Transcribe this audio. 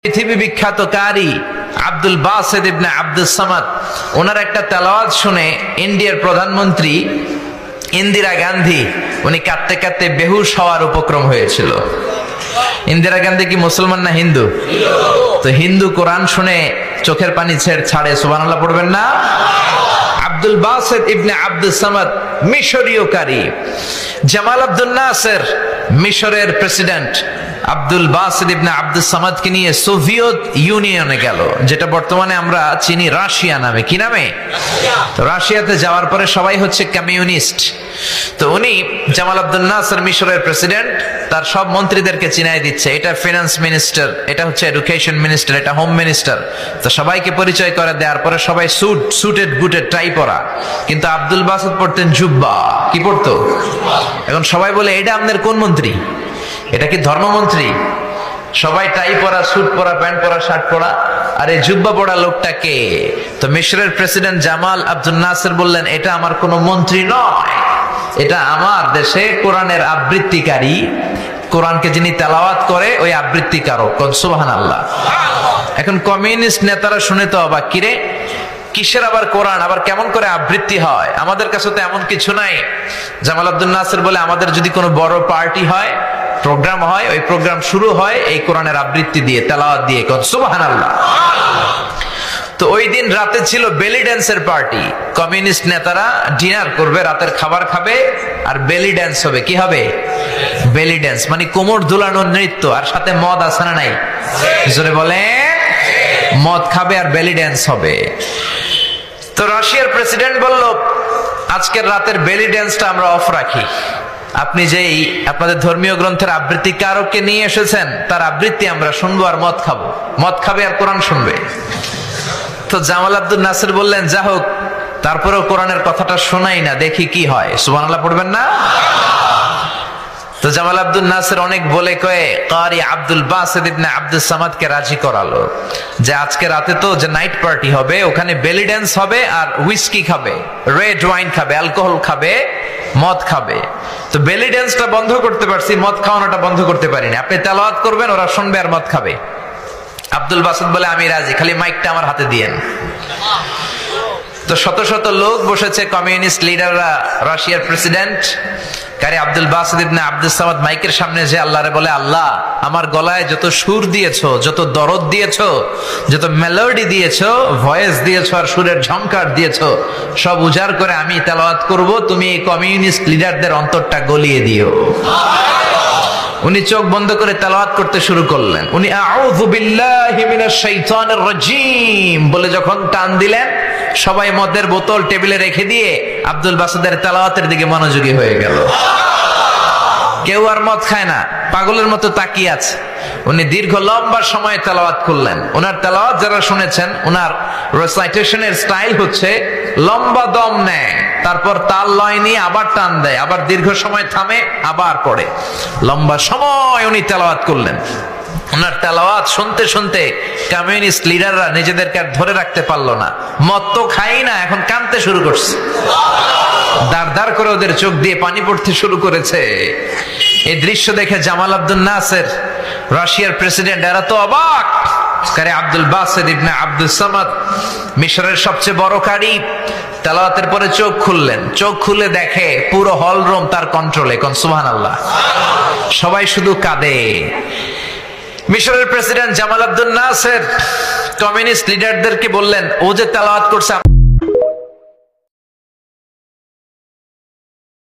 পৃথিবী বিখ্যাত কারি আব্দুল বাসিত ইবনে আব্দুস সামাদ ওনার একটা তেলাওয়াত শুনে ইন্ডিয়ার প্রধানমন্ত্রী ইন্দিরা গান্ধী উনি কাঁদতে কাঁদতে বেহুশ হওয়ার উপক্রম হয়েছিল। ইন্দিরা গান্ধী কি মুসলমান না হিন্দু? তো হিন্দু কোরআন শুনে চোখের পানি ছাড়ে, সুবহানাল্লাহ পড়বেন না? আব্দুল বাসিত ইবনে আব্দুস সামাদ মিশরীয় কারি। জামাল আব্দুল নাসের মিশরের প্রেসিডেন্ট আব্দুল বাসিত ইবনে আব্দুস সামাদকে নিয়ে সোভিয়েত ইউনিয়নে গেল, যেটা বর্তমানে আমরা চিনি রাশিয়া নামে। কি নামে? তো রাশিয়াতে যাওয়ার পরে সবাই হচ্ছে কমিউনিস্ট। তো উনি জামাল আব্দুল নাসের মিশরের প্রেসিডেন্ট তার সব মন্ত্রীদেরকে চিনাই দিচ্ছে, এটা ফিনান্স মিনিস্টার, এটা হচ্ছে এডুকেশন মিনিস্টার, এটা হোম মিনিস্টার। তো সবাইকে পরিচয় করে দেওয়ার পরে সবাই সুটেড বুটেড টাই পরা, কিন্তু আব্দুল বাসিত পড়তেন জুব্বা। কি পড়তো? এখন সবাই বলে এটা আপনাদের কোন মন্ত্রী? এটা কি ধর্মমন্ত্রী? সবাই টাই পরা, স্যুট পরা, প্যান্ট পরা, শার্ট পরা, আর এই জুব্বা পরা লোকটা কে? তো মিশরের প্রেসিডেন্ট জামাল আব্দুল নাসের বললেন, এটা আমার কোনো মন্ত্রী নয়, এটা আমার দেশে কোরআনের আবৃত্তিকারী, কোরআনকে যিনি তেলাওয়াত করে ওই আবৃত্তিকারক। সুবহানাল্লাহ। এখন কমিউনিস্ট নেতারা শুনে তো অবাক, কিরে কিসের আবার কোরআন, আবার কেমন করে আবৃত্তি হয়? আমাদের কাছে তো এমন কিছু নাই। জামাল আব্দুল নাসের বলে, আমাদের যদি কোনো বড় পার্টি হয়, প্রোগ্রাম হয়, ওই প্রোগ্রাম শুরু হয় এই কোরআনের আবৃত্তি দিয়ে, তেলাওয়াত দিয়ে। সুবহানাল্লাহ। তো ওই দিন রাতে ছিল বেলি ড্যান্সের পার্টি। কমিউনিস্ট নেতারা ডিনার করবে, রাতের খাবার খাবে, আর বেলি ড্যান্স হবে। কি হবে? বেলি ড্যান্স মানে কোমর দুলানোর নৃত্য, আর সাথে মদ আছে না নাই? জোরে বলে, মদ খাবে আর বেলি ড্যান্স হবে। তো রাশিয়ার প্রেসিডেন্ট বলল, আজকের রাতের বেলি ড্যান্সটা আমরা অফ রাখি। আপনি যেই আপনাদের ধর্মীয় গ্রন্থের আবৃত্তিকারককে নিয়ে এসেছেন তার আবৃত্তি আমরা শুনবো আর মদ খাবো। মদ খাবে আর কোরআন শুনবে। তো জামাল আব্দুল নাসের বললেন, যা হোক, তারপরেও কোরআনের কথাটা শোনাই না, দেখি কি হয়। সুবহানাল্লাহ পড়বেন না? তো জামাল আব্দুল নাসের অনেক বলে কয়ে কারি আব্দুল বাসিত ইবনে আব্দুস সামাদকে রাজি করালো যে আজকে রাতে তো যে নাইট পার্টি হবে, ওখানে বেলি ড্যান্স হবে আর হুইস্কি খাবে, রেড ওয়াইন খাবে, অ্যালকোহল খাবে, মদ খাবে। তো বেলি ড্যান্সটা বন্ধ করতে পারছি, মদ খাওয়ানোটা বন্ধ করতে পারিনি। আপনি তেলাওয়াত করবেন, ওরা শুনবে আর মদ খাবে। আব্দুল বাসিত বলে, আমি রাজি, খালি মাইকটা আমার হাতে দিয়েন। তো শত শত লোক বসেছে, কমিউনিস্ট লিডাররা, রাশিয়ার প্রেসিডেন্ট কারি আব্দুল বাসিত ইবনে আব্দুস সামাদ মাইকের সামনে যে আল্লাহরে বলে, আল্লাহ আমার গলায় যত সুর দিয়েছো, যত দরদ দিয়েছো, যত মেলোডি দিয়েছো, ভয়েস দিয়েছো, আর সুরের ঝংকার দিয়েছো, সব উজাড় করে আমি তেলাওয়াত করব, তুমি এই কমিউনিস্ট লিডারদের অন্তরটা গলিয়ে দিও। উনি চোখ বন্ধ করে তেলাওয়াত করতে শুরু করলেন। উনি আউযু বিল্লাহি মিনাশ শাইতানির রাজীম বলে যখন টান দিলেন, সবাই মদের বোতল টেবিলে রেখে দিয়ে আব্দুল বাসিতের তেলাওয়াতের দিকে মনোযোগী হয়ে গেল। কেউ আর মদ খায় না, পাগলের মতো তাকিয়ে আছে। উনি দীর্ঘ লম্বা সময় তেলাওয়াত করলেন। ওনার তেলাওয়াত যারা শুনেছেন, ওনার রেসাইটেশনের স্টাইল হচ্ছে লম্বা দম নেয়, তারপর তাল লয় নিয়ে আবার টান দেয়, আবার দীর্ঘ সময় থামে, আবার পড়ে। লম্বা সময় উনি তেলাওয়াত করলেন। ওনার তেলাওয়াত শুনতে শুনতে কমিউনিস্ট লিডাররা নিজেদেরকে আর ধরে রাখতে পারলো না। মদ তো খাই না, এখন কাঁদতে শুরু করছে। দাঁড় দাঁড় করে ওদের চোখ দিয়ে পানি পড়তে শুরু করেছে। এই দৃশ্য দেখে জামাল আব্দুল নাসের, রাশিয়ার প্রেসিডেন্ট, এরা তো অবাক। কারি আব্দুল বাসিত ইবনে আব্দুস সামাদ মিশরের সবচেয়ে বড় কারি, তেলাওয়াতের পরে চোখ খুললেন। চোখ খুলে দেখে পুরো হল রুম তার কন্ট্রোলে। কোন সুবহানাল্লাহ। সবাই শুধু কাঁদে। মিশরের প্রেসিডেন্ট জামাল আব্দুল নাসের কমিউনিস্ট লিডারদেরকে বললেন, ও যে তেলাওয়াত করছে